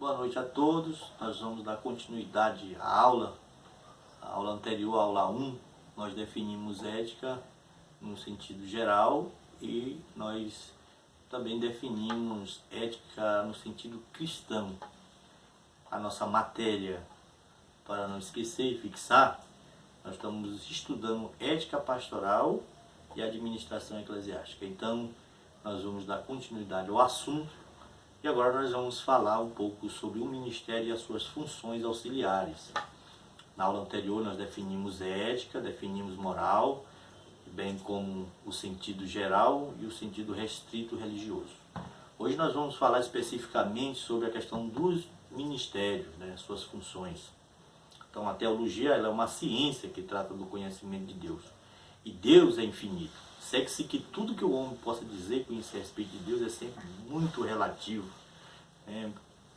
Boa noite a todos. Nós vamos dar continuidade à aula. A aula anterior, a aula 1, nós definimos ética no sentido geral e nós também definimos ética no sentido cristão. A nossa matéria, para não esquecer e fixar, nós estamos estudando ética pastoral e administração eclesiástica. Então, nós vamos dar continuidade ao assunto. E agora nós vamos falar um pouco sobre o ministério e as suas funções auxiliares. Na aula anterior nós definimos ética, definimos moral, bem como o sentido geral e o sentido restrito religioso. Hoje nós vamos falar especificamente sobre a questão dos ministérios, suas funções. Então a teologia ela é uma ciência que trata do conhecimento de Deus. E Deus é infinito. Segue-se que tudo que o homem possa dizer, conhecer a respeito de Deus, é sempre muito relativo,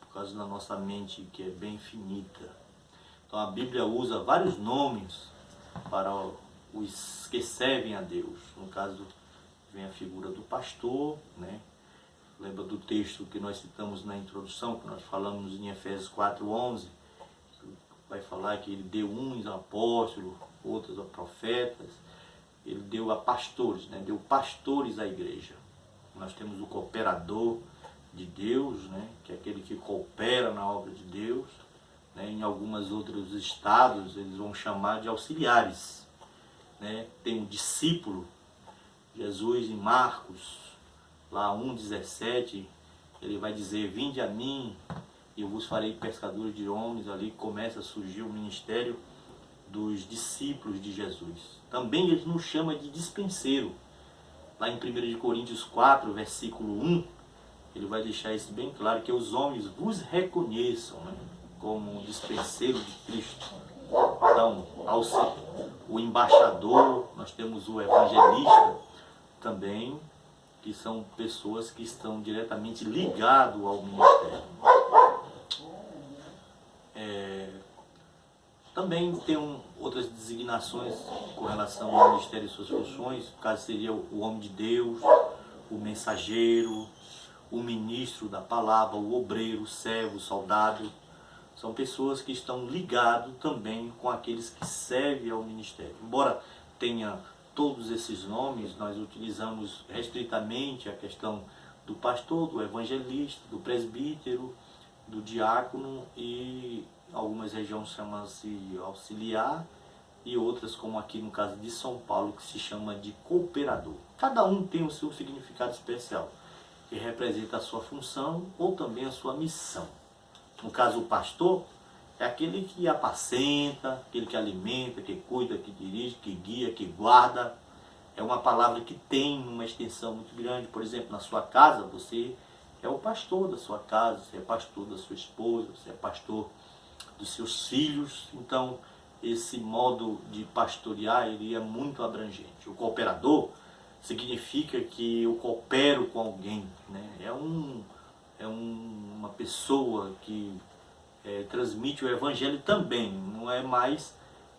por causa da nossa mente que é bem finita. Então a Bíblia usa vários nomes para os que servem a Deus. No caso, vem a figura do pastor, Lembra do texto que nós citamos na introdução, que nós falamos em Efésios 4:11, vai falar que ele deu uns a apóstolos, outros a profetas, ele deu a pastores, deu pastores à igreja. Nós temos o cooperador de Deus, que é aquele que coopera na obra de Deus. Em alguns outros estados eles vão chamar de auxiliares. Tem o discípulo. Jesus em Marcos, lá 1:17, ele vai dizer: vinde a mim e eu vos farei pescadores de homens. Ali começa a surgir o ministério dos discípulos de Jesus. Também ele nos chama de dispenseiro. Lá em 1 Coríntios 4, versículo 1, ele vai deixar isso bem claro, que os homens vos reconheçam como dispenseiro de Cristo. Então, o embaixador, nós temos o evangelista também, que são pessoas que estão diretamente ligadas ao ministério. Também tem outras designações com relação ao ministério e suas funções. No caso seria o homem de Deus, o mensageiro, o ministro da palavra, o obreiro, o servo, o soldado. São pessoas que estão ligadas também com aqueles que servem ao ministério. Embora tenha todos esses nomes, nós utilizamos restritamente a questão do pastor, do evangelista, do presbítero, do diácono, e algumas regiões chamam-se auxiliar e outras, como aqui no caso de São Paulo, que se chama de cooperador. Cada um tem o seu significado especial, que representa a sua função ou também a sua missão. No caso, o pastor é aquele que apacenta, aquele que alimenta, que cuida, que dirige, que guia, que guarda. É uma palavra que tem uma extensão muito grande. Por exemplo, na sua casa, você é o pastor da sua casa, você é pastor da sua esposa, você é pastor dos seus filhos. Então, esse modo de pastorear, ele é muito abrangente. O cooperador significa que eu coopero com alguém, É uma pessoa que transmite o evangelho também, não é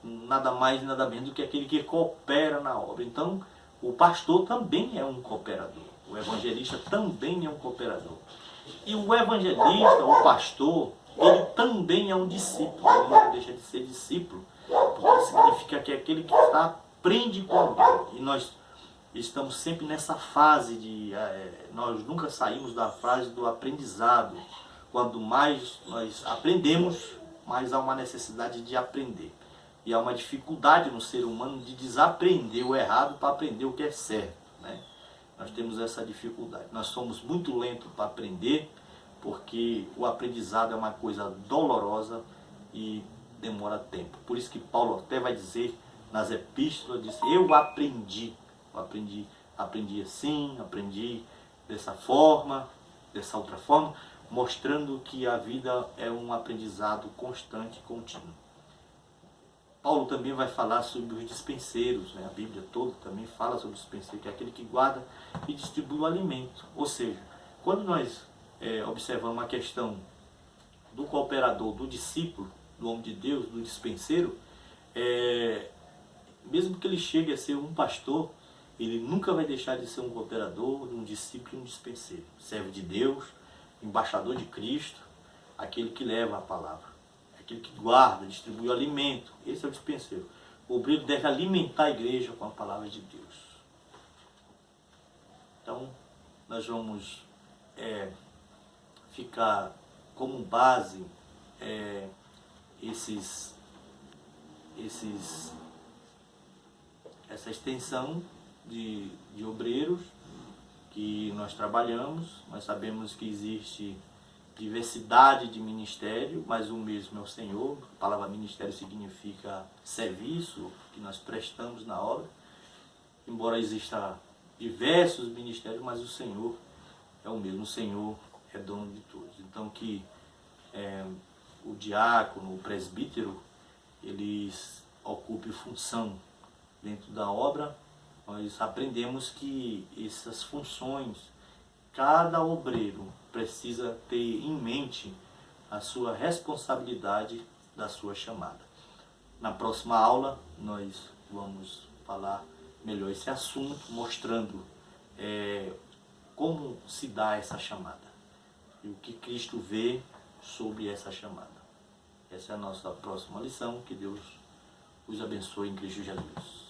nada mais e nada menos do que aquele que coopera na obra. Então, o pastor também é um cooperador, o evangelista também é um cooperador. E o evangelista, o pastor, ele também é um discípulo, ele não deixa de ser discípulo, porque significa que é aquele que aprende com alguém. E nós estamos sempre nessa fase nós nunca saímos da fase do aprendizado. Quanto mais nós aprendemos, mais há uma necessidade de aprender. E há uma dificuldade no ser humano de desaprender o errado para aprender o que é certo. Nós temos essa dificuldade. Nós somos muito lentos para aprender, porque o aprendizado é uma coisa dolorosa e demora tempo. Por isso que Paulo até vai dizer nas epístolas, diz: eu aprendi assim, aprendi dessa forma, dessa outra forma, mostrando que a vida é um aprendizado constante e contínuo. Paulo também vai falar sobre os dispenseiros, A Bíblia toda também fala sobre o dispenseiro, que é aquele que guarda e distribui o alimento. Ou seja, quando nós observamos a questão do cooperador, do discípulo, do homem de Deus, do dispenseiro, mesmo que ele chegue a ser um pastor, ele nunca vai deixar de ser um cooperador, um discípulo e um dispenseiro. Servo de Deus, embaixador de Cristo, aquele que leva a palavra, aquele que guarda, distribui o alimento. Esse é o dispenseiro. O obreiro deve alimentar a igreja com a palavra de Deus. Então, nós vamos ficar como base essa extensão de obreiros que nós trabalhamos. Nós sabemos que existe diversidade de ministério, mas o mesmo é o Senhor. A palavra ministério significa serviço que nós prestamos na obra. Embora exista diversos ministérios, mas o Senhor é o mesmo. O Senhor é dono de todos. Então que o diácono, o presbítero, eles ocupem função dentro da obra. Nós aprendemos que essas funções, cada obreiro precisa ter em mente a sua responsabilidade da sua chamada. Na próxima aula nós vamos falar melhor esse assunto, mostrando como se dá essa chamada e o que Cristo vê sobre essa chamada. Essa é a nossa próxima lição. Que Deus os abençoe em Cristo Jesus.